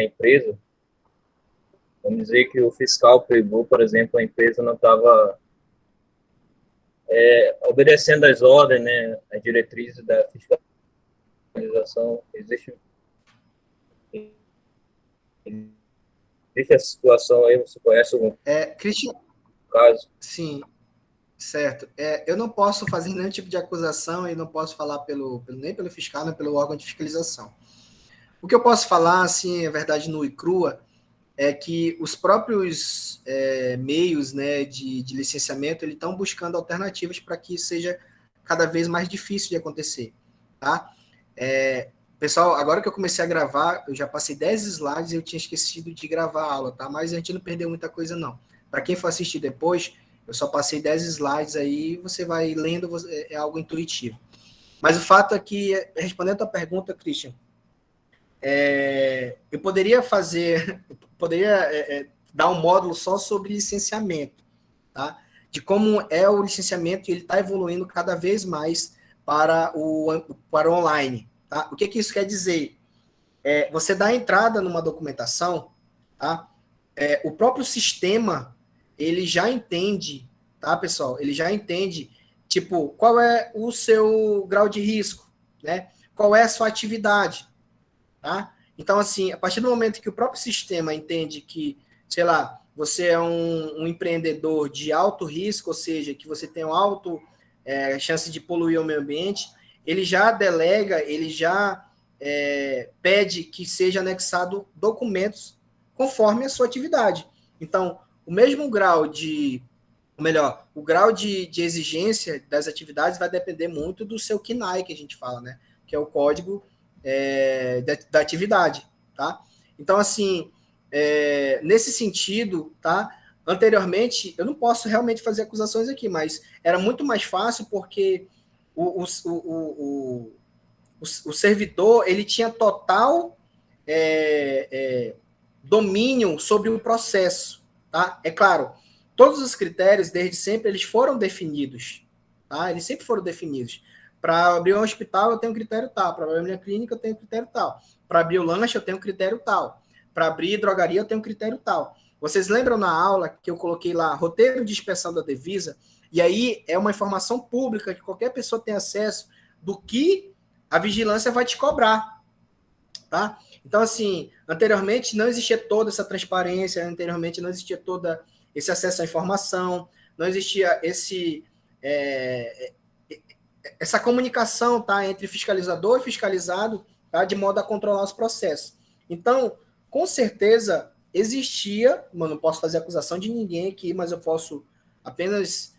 a empresa, vamos dizer que o fiscal pegou, por exemplo, a empresa não estava obedecendo às ordens, né, as diretrizes da fiscalização. Existe a situação aí, você conhece algum Christian, caso? sim, certo. Eu não posso fazer nenhum tipo de acusação e não posso falar nem pelo fiscal, nem pelo órgão de fiscalização. O que eu posso falar, assim, a verdade nua e crua, é que os próprios meios, né, de licenciamento eles estão buscando alternativas para que seja cada vez mais difícil de acontecer, tá? Pessoal, agora que eu comecei a gravar, eu já passei 10 slides e eu tinha esquecido de gravar a aula, tá? Mas a gente não perdeu muita coisa, não. Para quem for assistir depois, eu só passei 10 slides aí, você vai lendo, é algo intuitivo. Mas o fato é que, respondendo a tua pergunta, Christian, eu poderia dar um módulo só sobre licenciamento, tá? De como é o licenciamento e ele está evoluindo cada vez mais para o online, tá? O que isso quer dizer? Você dá entrada numa documentação, tá? O próprio sistema, ele já entende, tá, pessoal? Ele já entende, tipo, qual é o seu grau de risco, né? Qual é a sua atividade, tá? Então, assim, a partir do momento que o próprio sistema entende que, sei lá, você é um empreendedor de alto risco, ou seja, que você tem uma alta chance de poluir o meio ambiente, ele já delega, ele já pede que seja anexado documentos conforme a sua atividade. Então, o mesmo grau de, ou melhor, o grau de exigência das atividades vai depender muito do seu KNAI, que a gente fala, né? Que é o código da atividade, tá? Então, assim, nesse sentido, tá? Anteriormente, eu não posso realmente fazer acusações aqui, mas era muito mais fácil porque o servidor, ele tinha total domínio sobre o processo, tá? É claro, todos os critérios, desde sempre, eles foram definidos, tá? Eles sempre foram definidos. Para abrir um hospital, eu tenho um critério tal. Para abrir minha clínica, eu tenho um critério tal. Para abrir o lanche, eu tenho um critério tal. Para abrir drogaria, eu tenho um critério tal. Vocês lembram na aula que eu coloquei lá roteiro de inspeção da Devisa? E aí é uma informação pública que qualquer pessoa tem acesso do que a vigilância vai te cobrar, tá? Então, assim, anteriormente não existia toda essa transparência, anteriormente não existia todo esse acesso à informação, não existia essa comunicação, tá, entre fiscalizador e fiscalizado, tá, de modo a controlar os processos. Então, com certeza existia, mano, não posso fazer acusação de ninguém aqui, mas eu posso apenas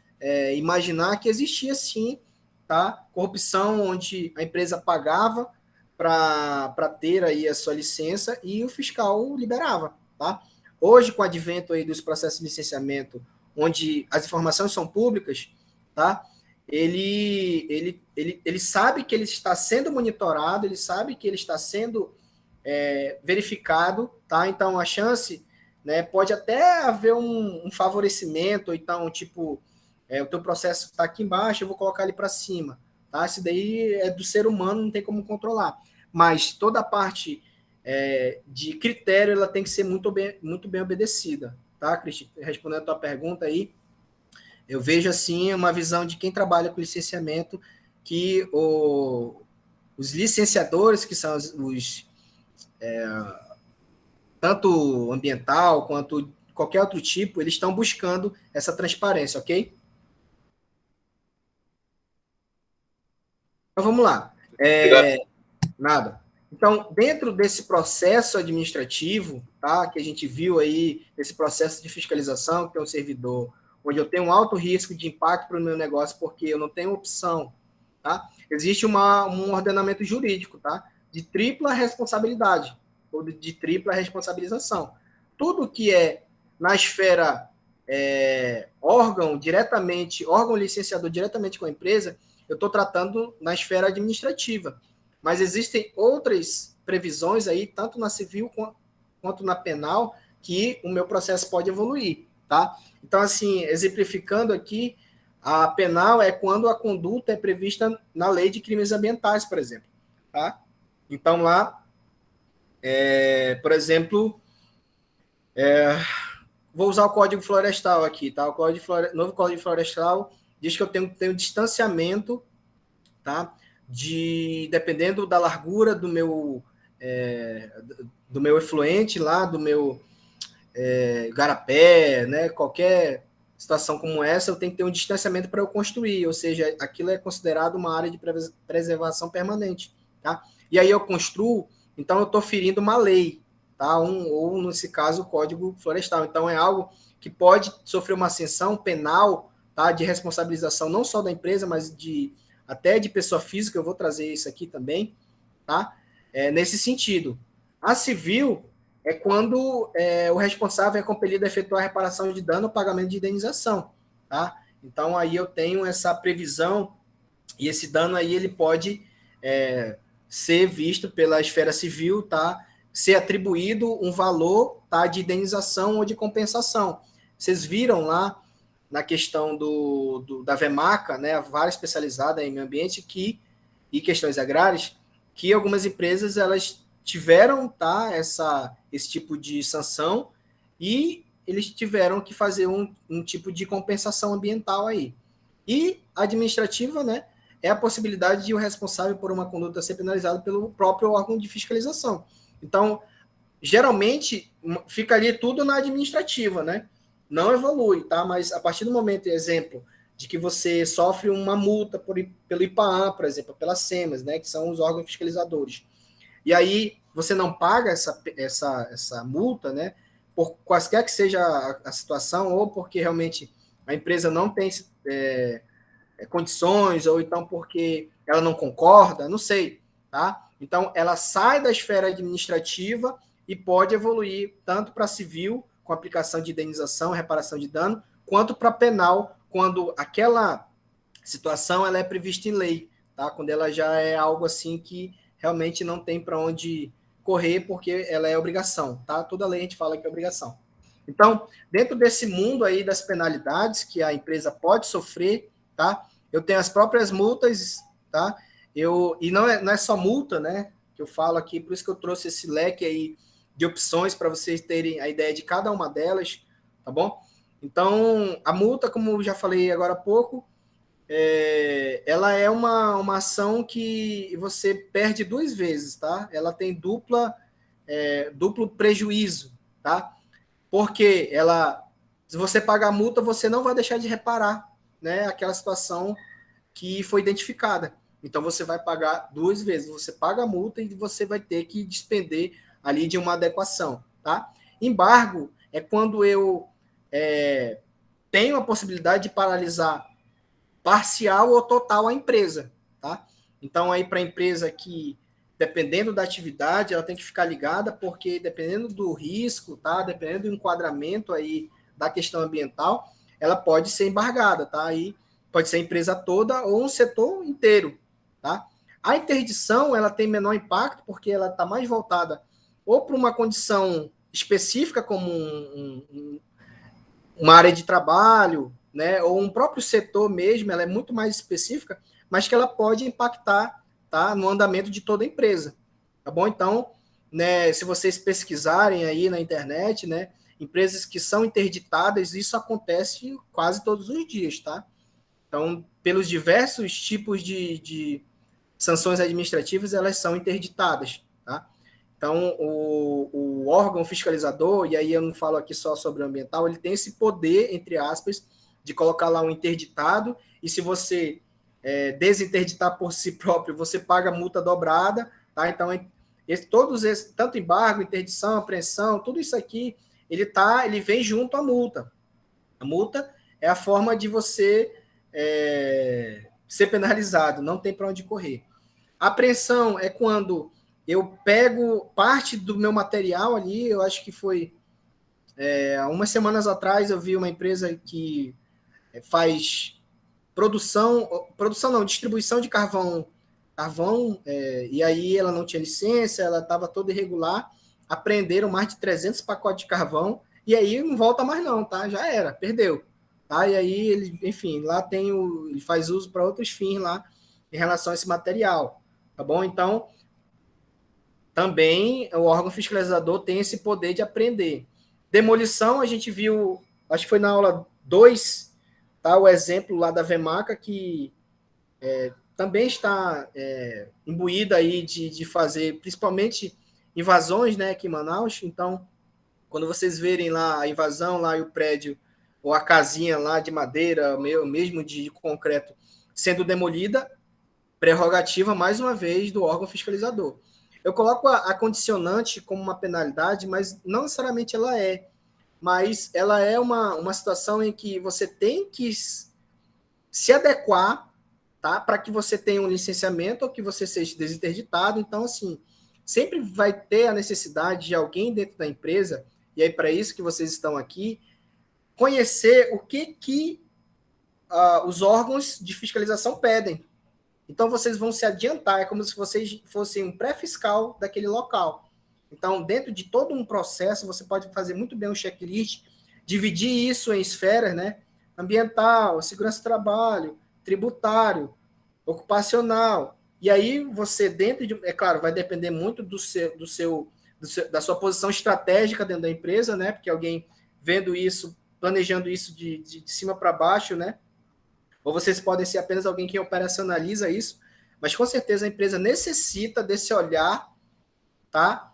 imaginar que existia sim, tá, corrupção onde a empresa pagava para ter aí a sua licença e o fiscal liberava, tá? Hoje, com o advento aí dos processos de licenciamento, onde as informações são públicas, tá? Ele sabe que ele está sendo monitorado, ele sabe que ele está sendo verificado, tá? Então a chance, né, pode até haver um favorecimento, ou então, tipo, o teu processo está aqui embaixo, eu vou colocar ele para cima, tá? Isso daí é do ser humano, não tem como controlar. Mas toda a parte de critério, ela tem que ser muito bem obedecida, tá, Cristian? Respondendo a tua pergunta aí, eu vejo, assim, uma visão de quem trabalha com licenciamento, que os licenciadores, que são tanto ambiental quanto qualquer outro tipo, eles estão buscando essa transparência, ok? Então, vamos lá. Obrigado. Nada. Então, dentro desse processo administrativo, tá, que a gente viu aí, esse processo de fiscalização, que é um servidor, onde eu tenho um alto risco de impacto para o meu negócio, porque eu não tenho opção, tá? Existe um ordenamento jurídico, tá? De tripla responsabilidade, ou de tripla responsabilização. Tudo que é na esfera órgão licenciador diretamente com a empresa, eu estou tratando na esfera administrativa. Mas existem outras previsões aí, tanto na civil quanto na penal, que o meu processo pode evoluir, tá? Então, assim, exemplificando aqui, a penal é quando a conduta é prevista na lei de crimes ambientais, por exemplo, tá? Então, lá Por exemplo, vou usar o Código Florestal aqui, tá? Novo Código Florestal diz que eu tenho distanciamento, tá? Dependendo da largura do meu efluente lá, do meu garapé, né? Qualquer situação como essa, eu tenho que ter um distanciamento para eu construir, ou seja, aquilo é considerado uma área de preservação permanente, tá? E aí eu construo, então eu estou ferindo uma lei, tá? Ou nesse caso o Código Florestal. Então é algo que pode sofrer uma sanção penal, tá? De responsabilização não só da empresa, mas até de pessoa física. Eu vou trazer isso aqui também, tá? Nesse sentido. A civil é quando o responsável é compelido a efetuar a reparação de dano ou pagamento de indenização, tá? Então aí eu tenho essa previsão e esse dano aí ele pode ser visto pela esfera civil, tá? Ser atribuído um valor, tá? De indenização ou de compensação. Vocês viram lá na questão da VEMACA, né? A vara especializada em meio ambiente e questões agrárias, que algumas empresas elas tiveram, tá? Esse tipo de sanção e eles tiveram que fazer um tipo de compensação ambiental aí. E administrativa, né? É a possibilidade de o responsável por uma conduta ser penalizado pelo próprio órgão de fiscalização. Então, geralmente, ficaria tudo na administrativa, né? Não evolui, tá? Mas a partir do momento, exemplo, de que você sofre uma multa pelo IPAAM, por exemplo, pela SEMAS, né? Que são os órgãos fiscalizadores. E aí você não paga essa multa, né? Por quaisquer que seja a situação, ou porque realmente a empresa não tem condições, ou então porque ela não concorda, não sei, tá? Então, ela sai da esfera administrativa e pode evoluir tanto para civil, com aplicação de indenização, reparação de dano, quanto para penal, quando aquela situação ela é prevista em lei, tá? Quando ela já é algo assim que realmente não tem para onde correr, porque ela é obrigação, tá? Toda lei a gente fala que é obrigação. Então, dentro desse mundo aí das penalidades que a empresa pode sofrer, tá? Eu tenho as próprias multas, tá? E não é só multa, né? Que eu falo aqui, por isso que eu trouxe esse leque aí de opções para vocês terem a ideia de cada uma delas, tá bom? Então, a multa, como eu já falei agora há pouco, ela é uma ação que você perde duas vezes, tá? Ela tem duplo prejuízo, tá? Porque se você pagar a multa, você não vai deixar de reparar, né, aquela situação que foi identificada. Então você vai pagar duas vezes. Você paga a multa e você vai ter que despender ali de uma adequação, tá? Embargo é quando eu tenho a possibilidade de paralisar parcial ou total a empresa, tá? Então aí para a empresa que dependendo da atividade, ela tem que ficar ligada, porque dependendo do risco, tá? Dependendo do enquadramento aí da questão ambiental, ela pode ser embargada, tá? Aí pode ser a empresa toda ou um setor inteiro, tá? A interdição, ela tem menor impacto, porque ela está mais voltada ou para uma condição específica, como uma área de trabalho, né, ou um próprio setor mesmo, ela é muito mais específica, mas que ela pode impactar, tá, no andamento de toda a empresa, tá bom? Então, né, se vocês pesquisarem aí na internet, né, empresas que são interditadas, isso acontece quase todos os dias, tá? Então, pelos diversos tipos de sanções administrativas, elas são interditadas, tá? Então, o órgão fiscalizador, e aí eu não falo aqui só sobre o ambiental, ele tem esse poder, entre aspas, de colocar lá um interditado, e se você desinterditar por si próprio, você paga multa dobrada, tá? Então, todos esses, tanto embargo, interdição, apreensão, tudo isso aqui, ele vem junto à multa. A multa é a forma de você ser penalizado, não tem para onde correr. A apreensão é quando eu pego parte do meu material ali, eu acho que foi umas semanas atrás eu vi uma empresa que faz produção não, distribuição de carvão, e aí ela não tinha licença, ela estava toda irregular, apreenderam mais de 300 pacotes de carvão, e aí não volta mais não, tá? Já era, perdeu. Tá? E aí, ele, enfim, lá ele faz uso para outros fins lá, em relação a esse material, tá bom? Então, também o órgão fiscalizador tem esse poder de aprender. Demolição, a gente viu, acho que foi na aula 2, tá, o exemplo lá da Vemaca, que também está imbuída aí de fazer, principalmente, invasões, né, aqui em Manaus. Então, quando vocês verem lá a invasão lá e o prédio, ou a casinha lá de madeira, mesmo de concreto, sendo demolida, prerrogativa, mais uma vez, do órgão fiscalizador. Eu coloco a condicionante como uma penalidade, mas não necessariamente ela é. Mas ela é uma situação em que você tem que se adequar, tá? Para que você tenha um licenciamento ou que você seja desinterditado. Então, assim, sempre vai ter a necessidade de alguém dentro da empresa, e aí para isso que vocês estão aqui, conhecer o que os órgãos de fiscalização pedem. Então, vocês vão se adiantar, é como se vocês fossem um pré-fiscal daquele local. Então, dentro de todo um processo, você pode fazer muito bem um checklist, dividir isso em esferas, né? Ambiental, segurança do trabalho, tributário, ocupacional. E aí, você, dentro de. É claro, vai depender muito da sua posição estratégica dentro da empresa, né? Porque alguém vendo isso, planejando isso de cima para baixo, né? Ou vocês podem ser apenas alguém que operacionaliza isso, mas com certeza a empresa necessita desse olhar, tá?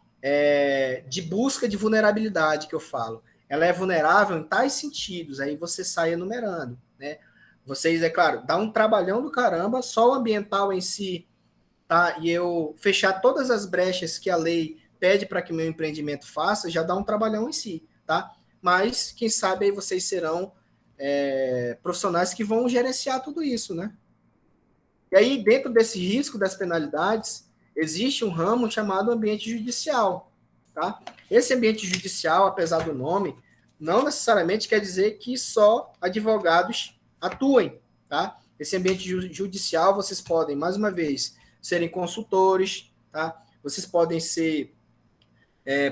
De busca de vulnerabilidade que eu falo. Ela é vulnerável em tais sentidos, aí você sai enumerando, né? Vocês, é claro, dá um trabalhão do caramba, só o ambiental em si, tá? E eu fechar todas as brechas que a lei pede para que o meu empreendimento faça, já dá um trabalhão em si, tá? Mas, quem sabe aí vocês serão profissionais que vão gerenciar tudo isso, né? E aí, dentro desse risco das penalidades, existe um ramo chamado ambiente judicial, tá? Esse ambiente judicial, apesar do nome, não necessariamente quer dizer que só advogados atuem, tá? Esse ambiente judicial, vocês podem, mais uma vez, serem consultores, tá? Vocês podem ser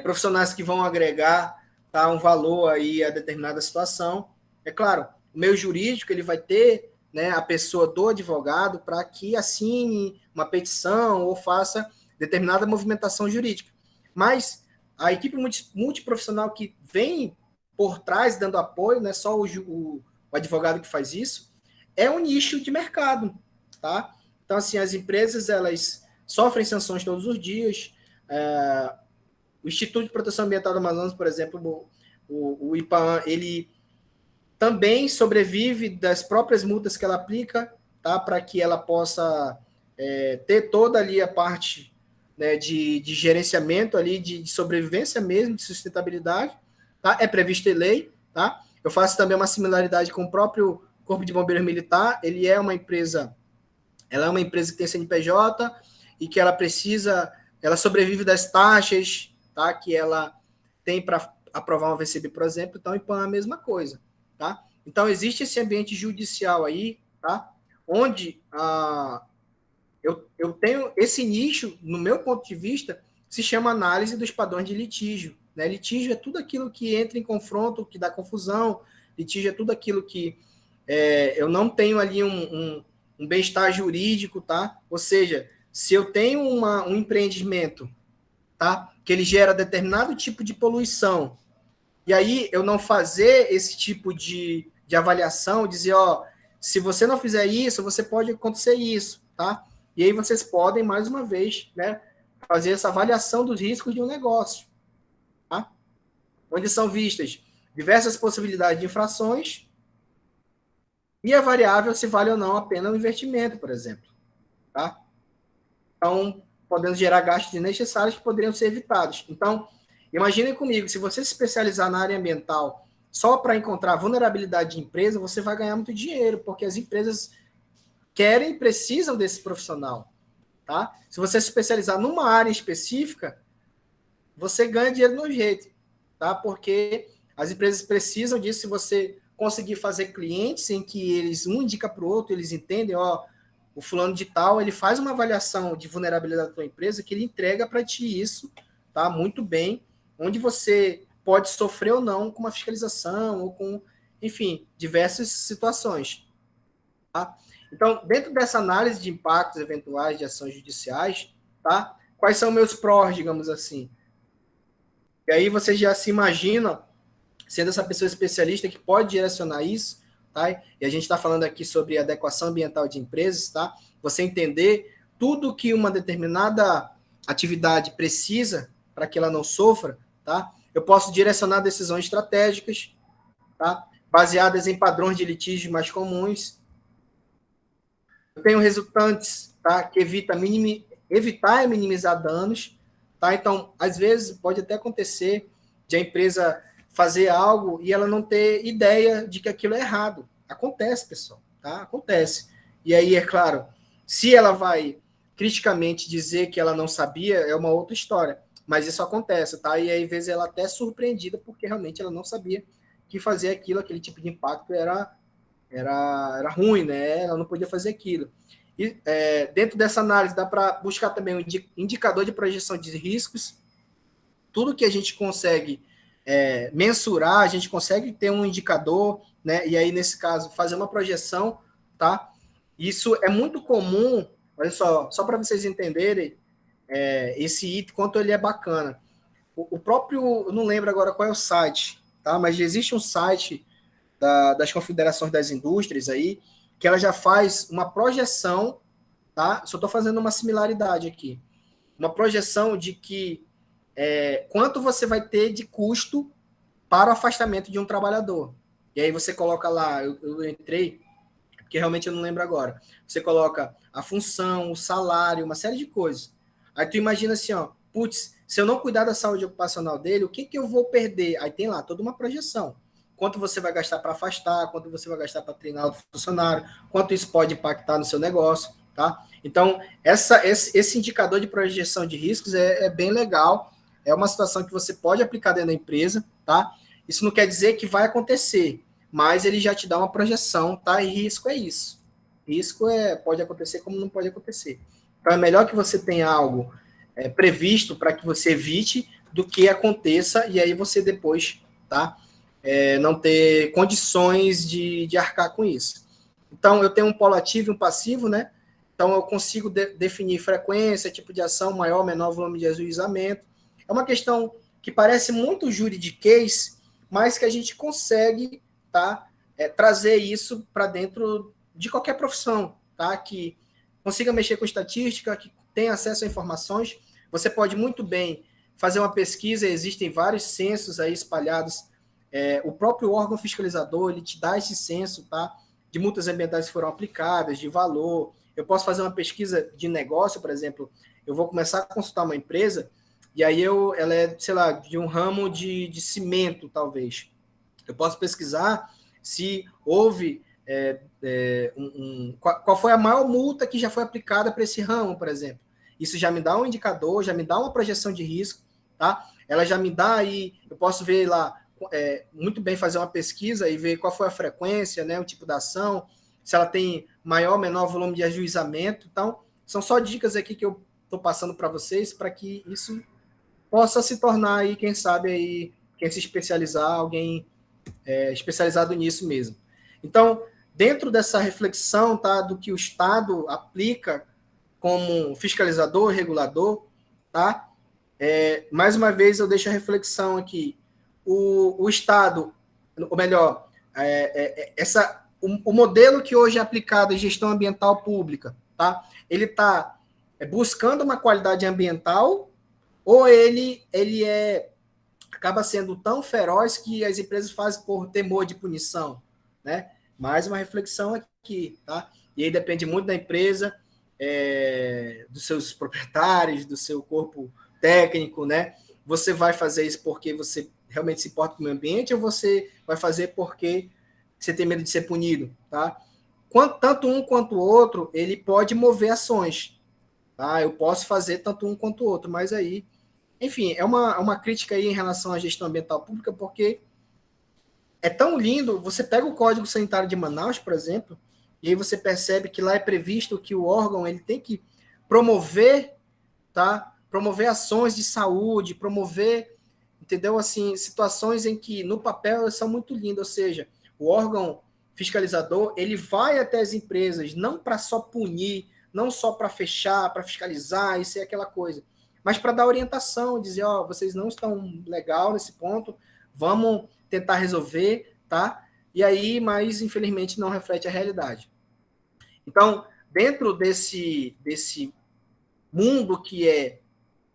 profissionais que vão agregar, tá, um valor aí a determinada situação. É claro, o meio jurídico ele vai ter, né, a pessoa do advogado para que assine uma petição ou faça determinada movimentação jurídica. Mas a equipe multiprofissional que vem por trás dando apoio, não é só o advogado que faz isso, é um nicho de mercado, tá? Então, assim, as empresas, elas sofrem sanções todos os dias. O Instituto de Proteção Ambiental do Amazonas, por exemplo, o IPAAM, ele também sobrevive das próprias multas que ela aplica, tá? Para que ela possa ter toda ali a parte, né, de gerenciamento ali, de sobrevivência mesmo, de sustentabilidade, tá? É previsto em lei, tá? Eu faço também uma similaridade com o próprio Corpo de Bombeiros Militar. Ele é uma empresa, ela é uma empresa que tem CNPJ e que ela sobrevive das taxas, tá? Que ela tem para aprovar uma VCB, por exemplo. Então, o IPAM é a mesma coisa, tá? Então, existe esse ambiente judicial aí, tá? Onde eu tenho esse nicho, no meu ponto de vista, se chama análise dos padrões de litígio, né? Litígio é tudo aquilo que entra em confronto, que dá confusão. Litígio é tudo aquilo que eu não tenho ali um bem-estar jurídico, tá? Ou seja, se eu tenho um empreendimento, tá? Que ele gera determinado tipo de poluição, e aí eu não fazer esse tipo de avaliação, dizer, ó, se você não fizer isso, você pode acontecer isso, tá? E aí vocês podem, mais uma vez, né, fazer essa avaliação dos riscos de um negócio, tá? Onde são vistas diversas possibilidades de infrações e a variável se vale ou não a pena o investimento, por exemplo, tá? Então, podendo gerar gastos desnecessários que poderiam ser evitados. Então, imaginem comigo, se você se especializar na área ambiental só para encontrar vulnerabilidade de empresa, você vai ganhar muito dinheiro, porque as empresas querem e precisam desse profissional, tá? Se você se especializar numa área específica, você ganha dinheiro no jeito, tá? Porque as empresas precisam disso. Se você conseguir fazer clientes em que eles um indica para o outro, eles entendem, ó, o fulano de tal, ele faz uma avaliação de vulnerabilidade da tua empresa que ele entrega para ti isso, tá? Muito bem, onde você pode sofrer ou não com uma fiscalização ou com, enfim, diversas situações, tá? Então, dentro dessa análise de impactos eventuais de ações judiciais, tá? quais são meus prós, digamos assim. E aí você já se imagina sendo essa pessoa especialista que pode direcionar isso, tá? E a gente está falando aqui sobre adequação ambiental de empresas, tá? Você entender tudo que uma determinada atividade precisa para que ela não sofra, tá? Eu posso direcionar decisões estratégicas, tá? Baseadas em padrões de litígio mais comuns. Eu tenho resultantes, tá? Que evitar e minimizar danos, tá? Então, às vezes pode até acontecer de a empresa fazer algo e ela não ter ideia de que aquilo é errado. Acontece, pessoal, tá? Acontece. E aí, é claro, se ela vai criticamente dizer que ela não sabia, é uma outra história. Mas isso acontece, tá? E aí, às vezes, ela até é surpreendida porque realmente ela não sabia que fazer aquilo, aquele tipo de impacto era ruim, né? Ela não podia fazer aquilo. E dentro dessa análise, dá para buscar também um indicador de projeção de riscos. Tudo que a gente consegue mensurar, a gente consegue ter um indicador, né? E aí, nesse caso, fazer uma projeção, tá? Isso é muito comum, olha só para vocês entenderem esse item, quanto ele é bacana. O próprio, eu não lembro agora qual é o site, tá? Mas existe um site das confederações das indústrias aí, que ela já faz uma projeção, tá? Só estou fazendo uma similaridade aqui. Uma projeção de que quanto você vai ter de custo para o afastamento de um trabalhador. E aí você coloca lá, eu entrei, porque realmente eu não lembro agora. Você coloca a função, o salário, uma série de coisas. Aí tu imagina assim, ó, putz, se eu não cuidar da saúde ocupacional dele, o que eu vou perder? Aí tem lá toda uma projeção. Quanto você vai gastar para afastar, quanto você vai gastar para treinar o funcionário, quanto isso pode impactar no seu negócio, tá? Então, esse indicador de projeção de riscos é bem legal, é uma situação que você pode aplicar dentro da empresa, tá? Isso não quer dizer que vai acontecer, mas ele já te dá uma projeção, tá? E risco é isso. Risco pode acontecer como não pode acontecer. Então, é melhor que você tenha algo previsto para que você evite do que aconteça e aí você depois, tá? Não ter condições de arcar com isso. Então, eu tenho um polo ativo e um passivo, né? Então, eu consigo definir frequência, tipo de ação, maior, menor volume de ajuizamento. É uma questão que parece muito juridiquês, mas que a gente consegue, tá? Trazer isso para dentro de qualquer profissão, tá? Que consiga mexer com estatística, que tenha acesso a informações. Você pode muito bem fazer uma pesquisa, existem vários censos aí espalhados. O próprio órgão fiscalizador, ele te dá esse censo, tá? De multas ambientais que foram aplicadas, de valor. Eu posso fazer uma pesquisa de negócio, por exemplo, eu vou começar a consultar uma empresa, e aí ela é, sei lá, de um ramo de cimento, talvez. Eu posso pesquisar se houve qual foi a maior multa que já foi aplicada para esse ramo, por exemplo. Isso já me dá um indicador, já me dá uma projeção de risco, tá? Ela já me dá aí, eu posso ver lá, muito bem fazer uma pesquisa e ver qual foi a frequência, né, o tipo da ação, se ela tem maior ou menor volume de ajuizamento. Então, são só dicas aqui que eu estou passando para vocês para que isso possa se tornar aí, quem sabe, aí, quem se especializar, alguém especializado nisso mesmo. Então, dentro dessa reflexão, tá, do que o Estado aplica como fiscalizador, regulador, tá? Mais uma vez eu deixo a reflexão aqui. O Estado, ou melhor, o modelo que hoje é aplicado em gestão ambiental pública, tá? Ele está buscando uma qualidade ambiental ou ele acaba sendo tão feroz que as empresas fazem por temor de punição, né? Mais uma reflexão aqui, tá? E aí depende muito da empresa, dos seus proprietários, do seu corpo técnico, né? Você vai fazer isso porque você realmente se importa com o meio ambiente ou você vai fazer porque você tem medo de ser punido, tá? Tanto um quanto o outro, ele pode mover ações, tá? Eu posso fazer tanto um quanto o outro, mas aí, enfim, é uma crítica aí em relação à gestão ambiental pública, porque é tão lindo, você pega o Código Sanitário de Manaus, por exemplo, e aí você percebe que lá é previsto que o órgão ele tem que promover, tá? Promover ações de saúde, promover, entendeu? Assim, situações em que no papel elas são muito lindas, ou seja, o órgão fiscalizador, ele vai até as empresas não para só punir, não só para fechar, para fiscalizar, isso é aquela coisa, mas para dar orientação, dizer, ó, vocês não estão legal nesse ponto, vamos tentar resolver, tá? E aí, mas infelizmente não reflete a realidade. Então, dentro desse mundo que é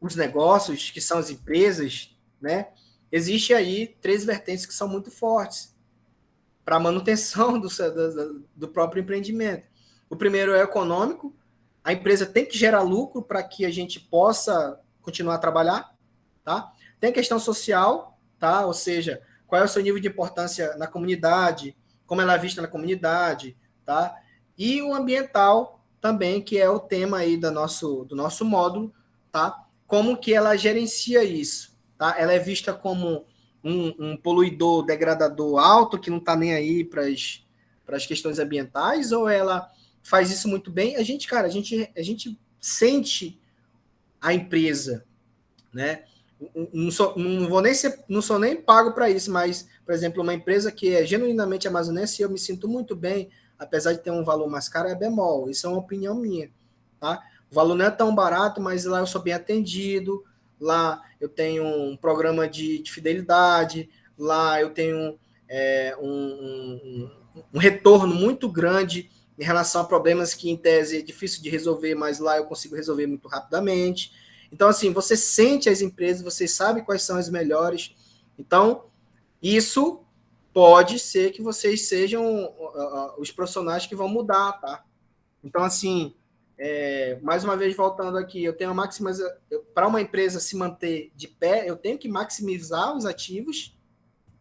os negócios, que são as empresas, né? Existe aí 3 vertentes que são muito fortes para a manutenção do próprio empreendimento. O primeiro é econômico, a empresa tem que gerar lucro para que a gente possa continuar a trabalhar, tá? Tem a questão social, tá? Ou seja, qual é o seu nível de importância na comunidade, como ela é vista na comunidade, tá? E o ambiental também, que é o tema aí do nosso módulo, tá? Como que ela gerencia isso, tá? Ela é vista como um poluidor, degradador alto, que não está nem aí para as questões ambientais, ou ela faz isso muito bem? A gente, cara, a gente sente a empresa, né? Não sou nem pago para isso, mas, por exemplo, uma empresa que é genuinamente amazonense, eu me sinto muito bem, apesar de ter um valor mais caro, é bemol. Isso é uma opinião minha, tá? O valor não é tão barato, mas lá eu sou bem atendido, lá eu tenho um programa de fidelidade, lá eu tenho um retorno muito grande em relação a problemas que, em tese, é difícil de resolver, mas lá eu consigo resolver muito rapidamente. Então, assim, você sente as empresas, você sabe quais são as melhores. Então, isso pode ser que vocês sejam os profissionais que vão mudar, tá? Então, assim, mais uma vez voltando aqui, eu tenho a maximização. Para uma empresa se manter de pé, eu tenho que maximizar os ativos,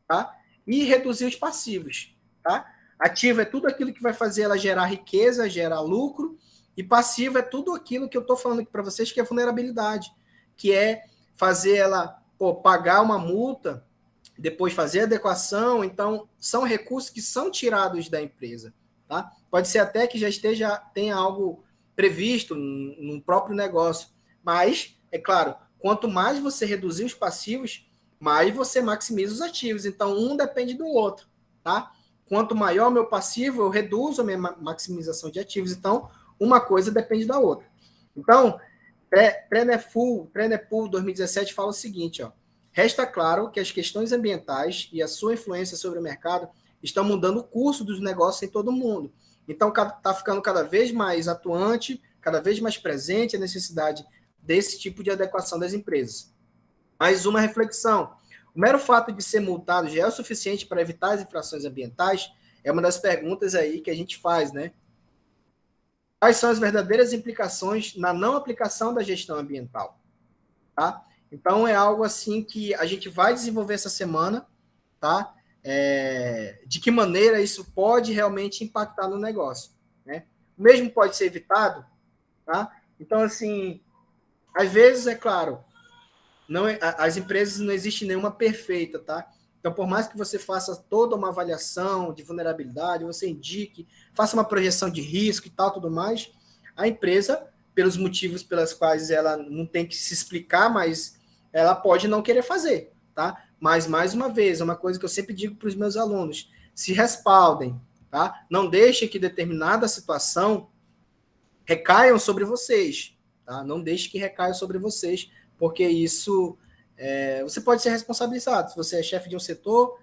tá? E reduzir os passivos, tá? Ativo é tudo aquilo que vai fazer ela gerar riqueza, gerar lucro, e passivo é tudo aquilo que eu estou falando aqui para vocês, que é vulnerabilidade, que é fazer ela pagar uma multa, depois fazer adequação. Então, são recursos que são tirados da empresa, tá? Pode ser até que já tenha algo previsto no próprio negócio, mas, é claro, quanto mais você reduzir os passivos, mais você maximiza os ativos. Então, um depende do outro, tá? Quanto maior o meu passivo, eu reduzo a minha maximização de ativos. Então, uma coisa depende da outra. Então, Trenepool 2017 fala o seguinte, ó: resta claro que as questões ambientais e a sua influência sobre o mercado estão mudando o curso dos negócios em todo o mundo. Então, está ficando cada vez mais atuante, cada vez mais presente a necessidade desse tipo de adequação das empresas. Mais uma reflexão: o mero fato de ser multado já é o suficiente para evitar as infrações ambientais? É uma das perguntas aí que a gente faz, né? Quais são as verdadeiras implicações na não aplicação da gestão ambiental? Tá? Então, é algo assim que a gente vai desenvolver essa semana, tá? De que maneira isso pode realmente impactar no negócio, né? O mesmo pode ser evitado, tá? Então, assim, às vezes, é claro, as empresas não existe nenhuma perfeita, tá? Então, por mais que você faça toda uma avaliação de vulnerabilidade, você indique, faça uma projeção de risco e tal, tudo mais, a empresa, pelos motivos pelos quais ela não tem que se explicar, mas ela pode não querer fazer, tá? Mas, mais uma vez, é uma coisa que eu sempre digo para os meus alunos: se respaldem, tá? Não deixem que determinada situação recaiam sobre vocês, tá? Não deixe que recaiam sobre vocês, porque isso você pode ser responsabilizado. Se você é chefe de um setor,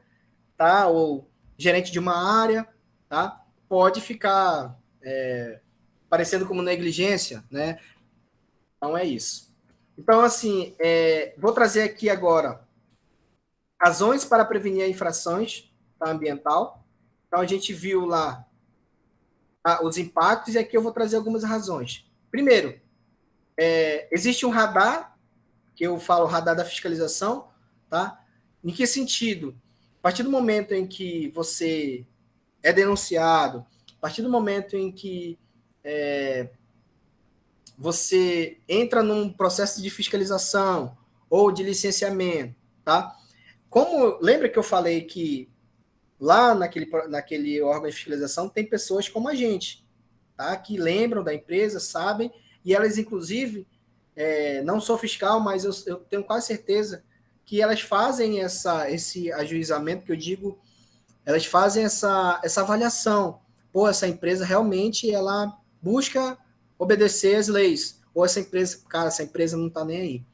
tá? Ou gerente de uma área, tá? Pode ficar parecendo como negligência, né? Então é isso. Então, assim, vou trazer aqui agora razões para prevenir infrações, tá, ambiental. Então a gente viu lá os impactos, e aqui eu vou trazer algumas razões. Primeiro, existe um radar, que eu falo radar da fiscalização, tá? Em que sentido? A partir do momento em que você é denunciado, a partir do momento em que você entra num processo de fiscalização ou de licenciamento, tá? Como lembra que eu falei que lá naquele órgão de fiscalização tem pessoas como a gente, tá? Que lembram da empresa, sabem, e elas, inclusive, não sou fiscal, mas eu tenho quase certeza que elas fazem esse ajuizamento, que eu digo, elas fazem essa avaliação. Pô, essa empresa realmente ela busca obedecer as leis, ou essa empresa, cara, essa empresa não está nem aí.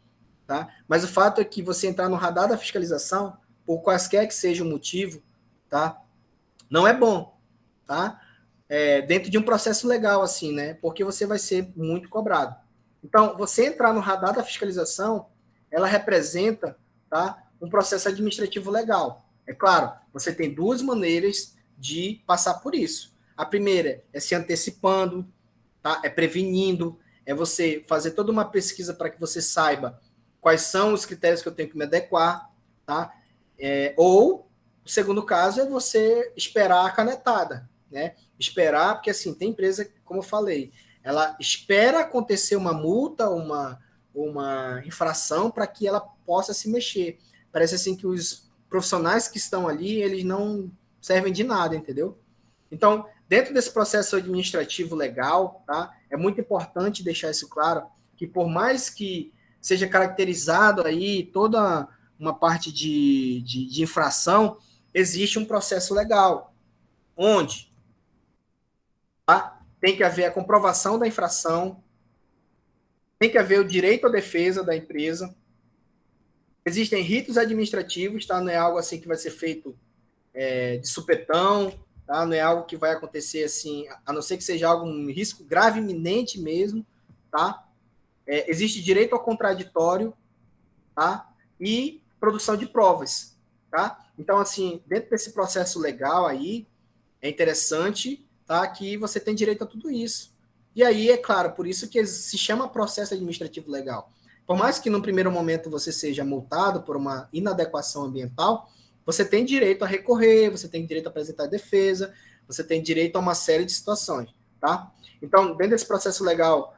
tá? Mas o fato é que você entrar no radar da fiscalização, por quaisquer que seja o motivo, tá? Não é bom, tá? Dentro de um processo legal, assim, né? Porque você vai ser muito cobrado. Então, você entrar no radar da fiscalização, ela representa, tá, um processo administrativo legal. É claro, você tem duas maneiras de passar por isso. A primeira é se antecipando, tá? É prevenindo, é você fazer toda uma pesquisa para que você saiba quais são os critérios que eu tenho que me adequar, tá? Ou, o segundo caso é você esperar a canetada, né? Esperar, porque assim, tem empresa, como eu falei, ela espera acontecer uma multa, uma infração para que ela possa se mexer. Parece assim que os profissionais que estão ali, eles não servem de nada, entendeu? Então, dentro desse processo administrativo legal, tá? É muito importante deixar isso claro, que por mais que seja caracterizado aí toda uma parte de infração, existe um processo legal, onde, tá? Tem que haver a comprovação da infração, tem que haver o direito à defesa da empresa, existem ritos administrativos, tá? Não é algo assim que vai ser feito de supetão, tá? Não é algo que vai acontecer assim, a não ser que seja algo, um risco grave, iminente mesmo, tá? Existe direito ao contraditório, tá? E produção de provas, tá? Então, assim, dentro desse processo legal aí, é interessante, tá? Que você tem direito a tudo isso. E aí, é claro, por isso que se chama processo administrativo legal. Por mais que no primeiro momento você seja multado por uma inadequação ambiental, você tem direito a recorrer, você tem direito a apresentar defesa, você tem direito a uma série de situações, tá? Então, dentro desse processo legal,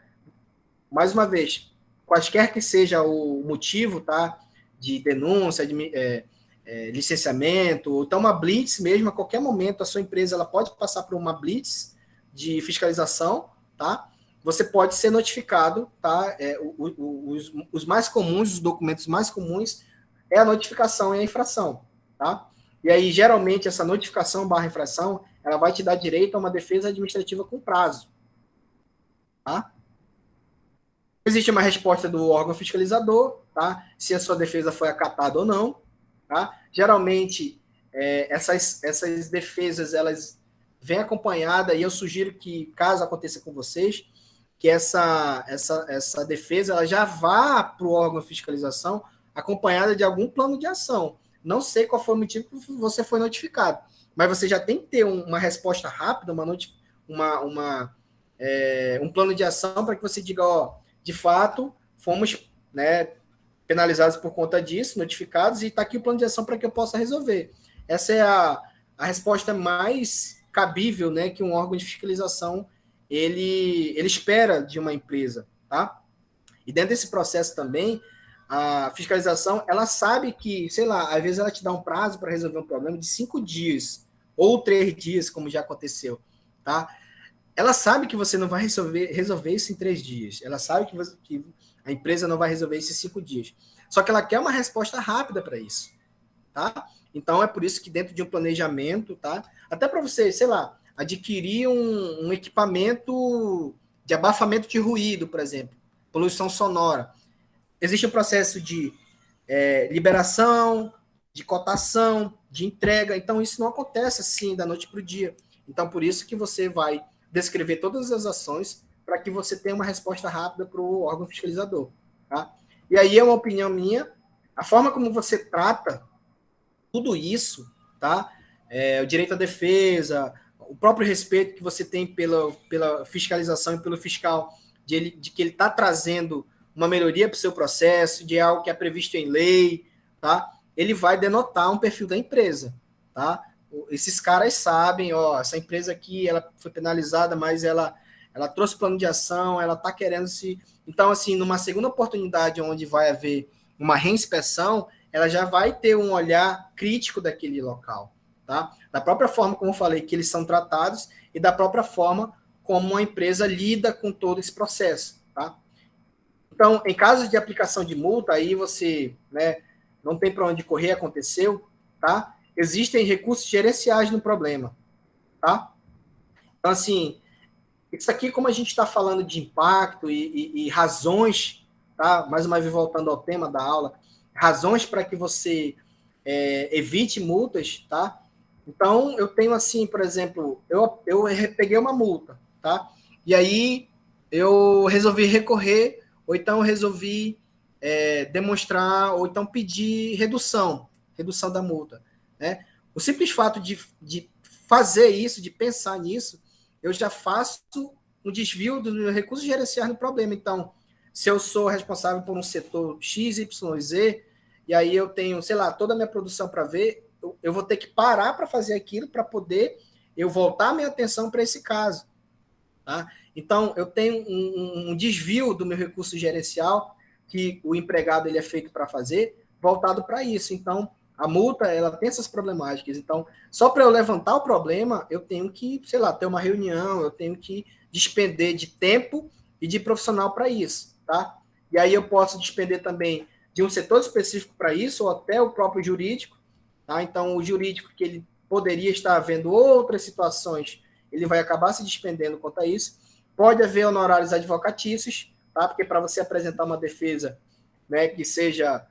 mais uma vez, quaisquer que seja o motivo, tá? De denúncia, licenciamento, ou então uma blitz mesmo, a qualquer momento a sua empresa ela pode passar por uma blitz de fiscalização, tá? Você pode ser notificado, tá? Os mais comuns, os documentos mais comuns é a notificação e a infração, tá? E aí, geralmente, essa notificação barra infração, ela vai te dar direito a uma defesa administrativa com prazo, tá? Existe uma resposta do órgão fiscalizador, tá? Se a sua defesa foi acatada ou não, tá? Geralmente, essas defesas, elas vêm acompanhada, e eu sugiro que, caso aconteça com vocês, que essa defesa ela já vá para o órgão de fiscalização acompanhada de algum plano de ação. Não sei qual foi o motivo que você foi notificado, mas você já tem que ter uma resposta rápida, um plano de ação para que você diga, ó, de fato, fomos, né, penalizados por conta disso, notificados, e está aqui o plano de ação para que eu possa resolver. Essa é a resposta mais cabível, né, que um órgão de fiscalização ele espera de uma empresa, tá? E dentro desse processo também, a fiscalização, ela sabe que, sei lá, às vezes ela te dá um prazo para resolver um problema de 5 dias, ou 3 dias, como já aconteceu, tá? Ela sabe que você não vai resolver isso em 3 dias. Ela sabe que a empresa não vai resolver isso em 5 dias. Só que ela quer uma resposta rápida para isso, tá? Então, é por isso que dentro de um planejamento, tá? Até para você, sei lá, adquirir um equipamento de abafamento de ruído, por exemplo, poluição sonora. Existe um processo de liberação, de cotação, de entrega. Então, isso não acontece assim da noite para o dia. Então, por isso que você vai descrever todas as ações para que você tenha uma resposta rápida para o órgão fiscalizador. Tá? E aí é uma opinião minha. A forma como você trata tudo isso, tá? O direito à defesa, o próprio respeito que você tem pela fiscalização e pelo fiscal, de que ele está trazendo uma melhoria para o seu processo, de algo que é previsto em lei, tá? Ele vai denotar um perfil da empresa, tá? Esses caras sabem, ó, essa empresa aqui, ela foi penalizada, mas ela trouxe plano de ação, ela está querendo se... Então, assim, numa segunda oportunidade onde vai haver uma reinspeção, ela já vai ter um olhar crítico daquele local, tá? Da própria forma, como eu falei, que eles são tratados e da própria forma como a empresa lida com todo esse processo, tá? Então, em caso de aplicação de multa, aí você, né, não tem para onde correr, aconteceu, tá? Existem recursos gerenciais no problema, tá? Então, assim, isso aqui, como a gente está falando de impacto e razões, tá? tá? Mais uma vez voltando ao tema da aula, razões para que você evite multas, tá? Então, eu tenho assim, por exemplo, eu peguei uma multa, tá? E aí eu resolvi recorrer, ou então resolvi demonstrar, ou então pedir redução da multa, né? O simples fato de fazer isso, de pensar nisso, eu já faço um desvio dos meus recursos gerenciais no problema. Então, se eu sou responsável por um setor X, Y, Z, e aí eu tenho, sei lá, toda a minha produção para ver, eu vou ter que parar para fazer aquilo para poder eu voltar a minha atenção para esse caso. Tá? Então, eu tenho um desvio do meu recurso gerencial que o empregado ele é feito para fazer, voltado para isso. Então, a multa, ela tem essas problemáticas. Então, só para eu levantar o problema, eu tenho que, sei lá, ter uma reunião, eu tenho que despender de tempo e de profissional para isso, tá? E aí eu posso despender também de um setor específico para isso, ou até o próprio jurídico, tá? Então, o jurídico que ele poderia estar vendo outras situações, ele vai acabar se despendendo quanto a isso. Pode haver honorários advocatícios, tá? Porque para você apresentar uma defesa, né, que seja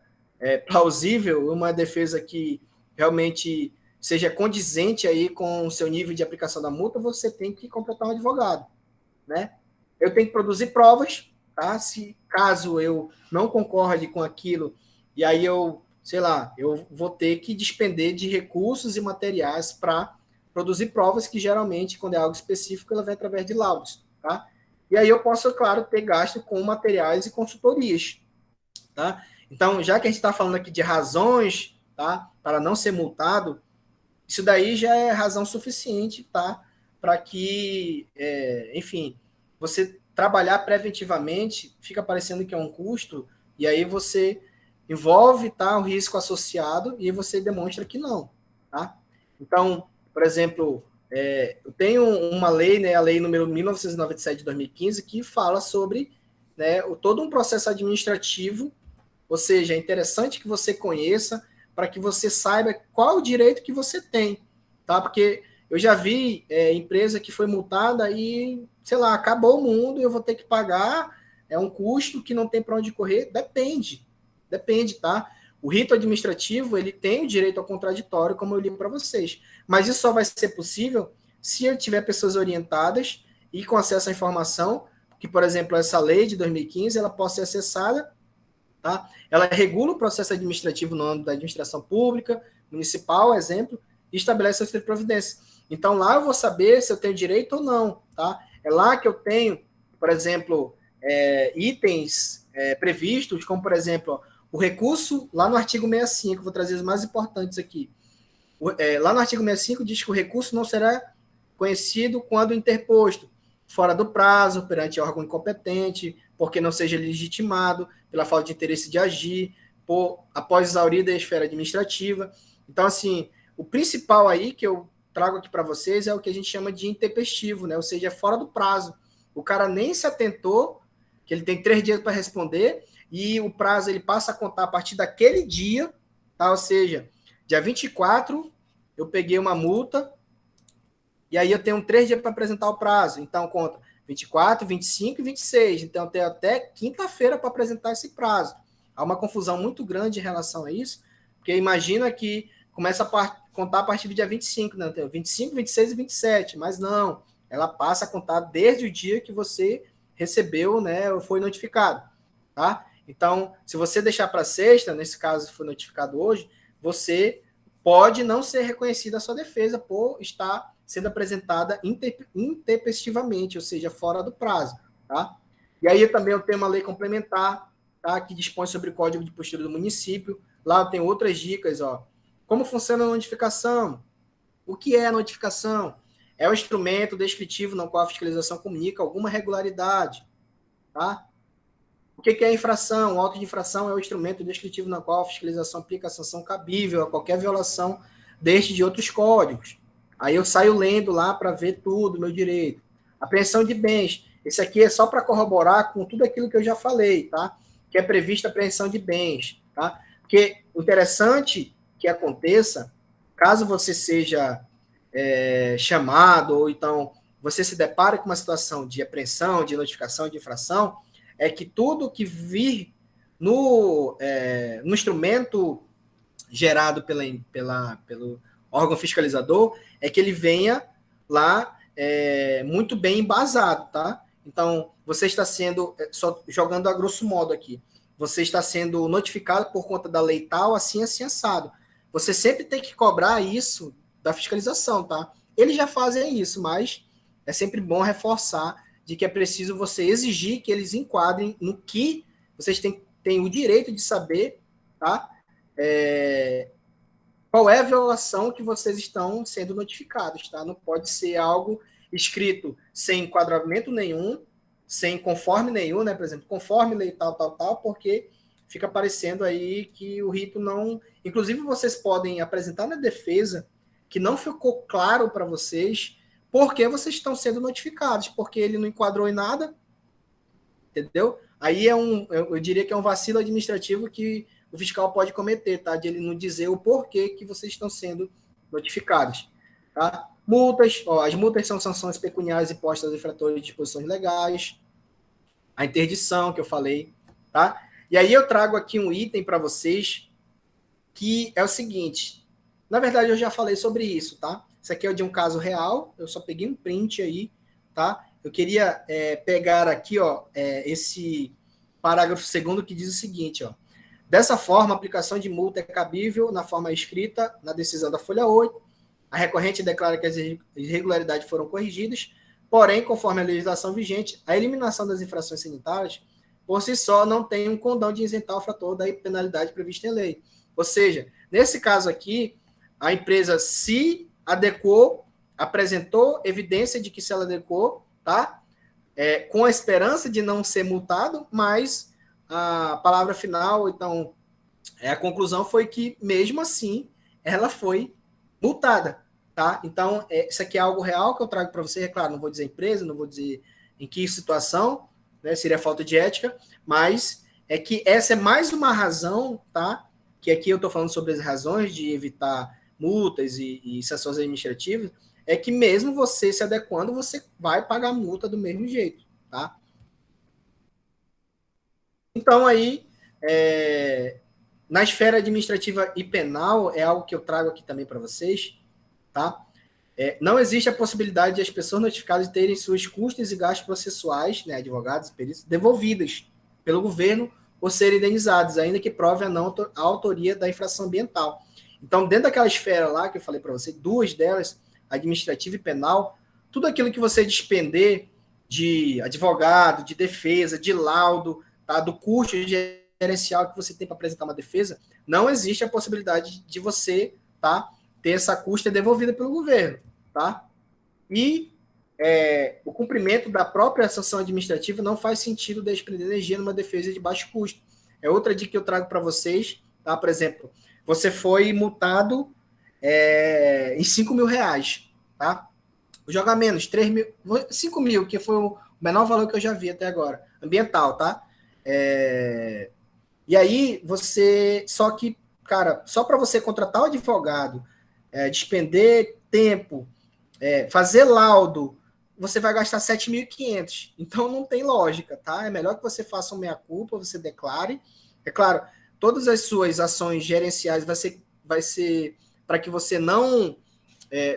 plausível, uma defesa que realmente seja condizente aí com o seu nível de aplicação da multa, você tem que contratar um advogado, né? Eu tenho que produzir provas, tá? Se caso eu não concorde com aquilo, e aí eu, sei lá, eu vou ter que despender de recursos e materiais para produzir provas, que geralmente, quando é algo específico, ela vem através de laudos, tá? E aí eu posso, claro, ter gasto com materiais e consultorias, tá? Então, já que a gente está falando aqui de razões, tá, para não ser multado, isso daí já é razão suficiente, tá, para que, enfim, você trabalhar preventivamente, fica parecendo que é um custo, e aí você envolve, tá, o risco associado, e você demonstra que não, tá? Então, por exemplo, eu tenho uma lei, né, a lei número 1997 de 2015, que fala sobre, né, todo um processo administrativo. Ou seja, é interessante que você conheça para que você saiba qual o direito que você tem, tá? Porque eu já vi empresa que foi multada e, sei lá, acabou o mundo e eu vou ter que pagar, é um custo que não tem para onde correr. Depende, tá? O rito administrativo, ele tem o direito ao contraditório, como eu li para vocês. Mas isso só vai ser possível se eu tiver pessoas orientadas e com acesso à informação, que, por exemplo, essa lei de 2015, ela possa ser acessada. Tá? Ela regula o processo administrativo no âmbito da administração pública, municipal, exemplo, e estabelece as providências. Então, lá eu vou saber se eu tenho direito ou não. Tá? É lá que eu tenho, por exemplo, itens previstos, como, por exemplo, o recurso, lá no artigo 65, vou trazer os mais importantes aqui. Lá no artigo 65 diz que o recurso não será conhecido quando interposto, fora do prazo, perante órgão incompetente, porque não seja legitimado, pela falta de interesse de agir, após exaurida a esfera administrativa. Então, assim, o principal aí que eu trago aqui para vocês é o que a gente chama de intempestivo, né? Ou seja, é fora do prazo. O cara nem se atentou, que ele tem 3 dias para responder, e o prazo ele passa a contar a partir daquele dia, tá? Ou seja, dia 24, eu peguei uma multa, e aí eu tenho 3 dias para apresentar o prazo. Então, conta 24, 25 e 26. Então, eu tenho até quinta-feira para apresentar esse prazo. Há uma confusão muito grande em relação a isso, porque imagina que começa a contar a partir do dia 25, né? Então, 25, 26 e 27. Mas não, ela passa a contar desde o dia que você recebeu, né, ou foi notificado, tá? Então, se você deixar para sexta, nesse caso foi notificado hoje, você pode não ser reconhecida a sua defesa por estar sendo apresentada intempestivamente, ou seja, fora do prazo, tá? E aí também eu tenho uma lei complementar, tá, que dispõe sobre o Código de Postura do município. Lá eu tenho outras dicas, ó. Como funciona a notificação? O que é a notificação? É o instrumento descritivo no qual a fiscalização comunica alguma regularidade, tá? O que é a infração? O auto de infração é o instrumento descritivo no qual a fiscalização aplica a sanção cabível a qualquer violação deste de outros códigos. Aí eu saio lendo lá para ver tudo, meu direito. Apreensão de bens. Esse aqui é só para corroborar com tudo aquilo que eu já falei, tá? Que é prevista a apreensão de bens, tá? Porque o interessante que aconteça, caso você seja chamado, ou então você se depare com uma situação de apreensão, de notificação, de infração, é que tudo que vir no instrumento gerado pelo órgão fiscalizador, é que ele venha lá muito bem embasado, tá? Então, você está sendo, só jogando a grosso modo aqui, você está sendo notificado por conta da lei tal, assim, assim, assado. Você sempre tem que cobrar isso da fiscalização, tá? Eles já fazem isso, mas é sempre bom reforçar de que é preciso você exigir que eles enquadrem no que vocês têm o direito de saber, tá? Qual é a violação que vocês estão sendo notificados, tá? Não pode ser algo escrito sem enquadramento nenhum, sem conforme nenhum, né? Por exemplo, conforme lei tal, tal, tal, porque fica parecendo aí que o rito não... Inclusive, vocês podem apresentar na defesa que não ficou claro para vocês por que vocês estão sendo notificados, porque ele não enquadrou em nada, entendeu? Aí eu diria que é um vacilo administrativo que o fiscal pode cometer, tá? De ele não dizer o porquê que vocês estão sendo notificados, tá? Multas, as multas são sanções pecuniárias impostas aos infratores de disposições legais, a interdição que eu falei, tá? E aí eu trago aqui um item para vocês que é o seguinte, na verdade eu já falei sobre isso, tá? Isso aqui é de um caso real, eu só peguei um print aí, tá? Eu queria pegar aqui, esse parágrafo segundo que diz o seguinte, ó. Dessa forma, a aplicação de multa é cabível na forma escrita na decisão da folha 8. A recorrente declara que as irregularidades foram corrigidas, porém, conforme a legislação vigente, a eliminação das infrações sanitárias, por si só, não tem um condão de isentar o frator da penalidade prevista em lei. Ou seja, nesse caso aqui, a empresa se adequou, apresentou evidência de que se ela adequou, tá? Com a esperança de não ser multado, mas a palavra final, então, a conclusão foi que, mesmo assim, ela foi multada, tá? Então, isso aqui é algo real que eu trago para você, é claro, não vou dizer empresa, não vou dizer em que situação, né, seria falta de ética, mas é que essa é mais uma razão, tá? Que aqui eu estou falando sobre as razões de evitar multas e sanções administrativas, é que mesmo você se adequando, você vai pagar multa do mesmo jeito, tá? Então, aí, na esfera administrativa e penal, é algo que eu trago aqui também para vocês, tá? Não existe a possibilidade de as pessoas notificadas terem suas custas e gastos processuais, né, advogados, peritos, devolvidas pelo governo ou serem indenizados, ainda que prove a autoria da infração ambiental. Então, dentro daquela esfera lá que eu falei para você, duas delas, administrativa e penal, tudo aquilo que você despender de advogado, de defesa, de laudo, tá, do custo gerencial que você tem para apresentar uma defesa, não existe a possibilidade de você, tá, ter essa custa devolvida pelo governo, tá? E o cumprimento da própria sanção administrativa não faz sentido desprender energia numa defesa de baixo custo. É outra dica que eu trago para vocês, tá? Por exemplo, você foi multado em R$ 5.000, tá? Vou jogar menos, 3 mil, 5 mil, que foi o menor valor que eu já vi até agora, ambiental, tá? E aí, só que, cara, só para você contratar o advogado, despender tempo, fazer laudo, você vai gastar 7.500. Então não tem lógica, tá? É melhor que você faça uma meia-culpa, você declare. É claro, todas as suas ações gerenciais vai ser para que você não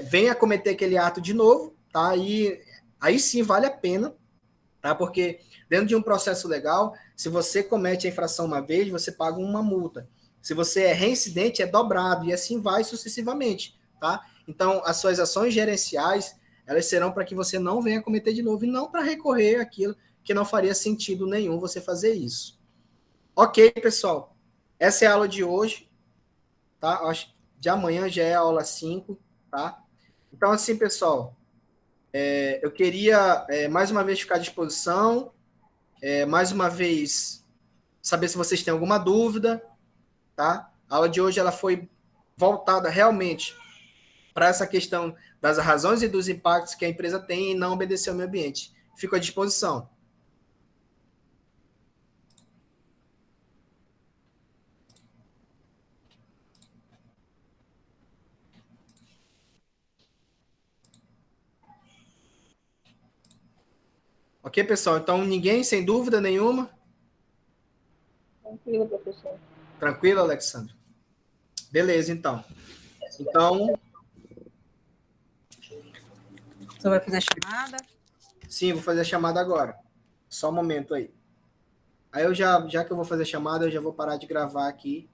venha cometer aquele ato de novo, tá? Aí sim vale a pena, tá? Porque dentro de um processo legal, se você comete a infração uma vez, você paga uma multa. Se você é reincidente, é dobrado, e assim vai sucessivamente, tá? Então, as suas ações gerenciais, elas serão para que você não venha cometer de novo, e não para recorrer àquilo que não faria sentido nenhum você fazer isso. Ok, pessoal? Essa é a aula de hoje, tá? Acho que de amanhã já é a aula 5, tá? Então, assim, pessoal, eu queria mais uma vez ficar à disposição, mais uma vez saber se vocês têm alguma dúvida, tá? A aula de hoje ela foi voltada realmente para essa questão das razões e dos impactos que a empresa tem em não obedecer ao meio ambiente. Fico à disposição. Ok, pessoal? Então, ninguém sem dúvida nenhuma? Tranquilo. Tranquilo, Alexandre? Beleza, então. Então... Você vai fazer a chamada? Sim, vou fazer a chamada agora. Só um momento aí. Aí já que eu vou fazer a chamada, eu já vou parar de gravar aqui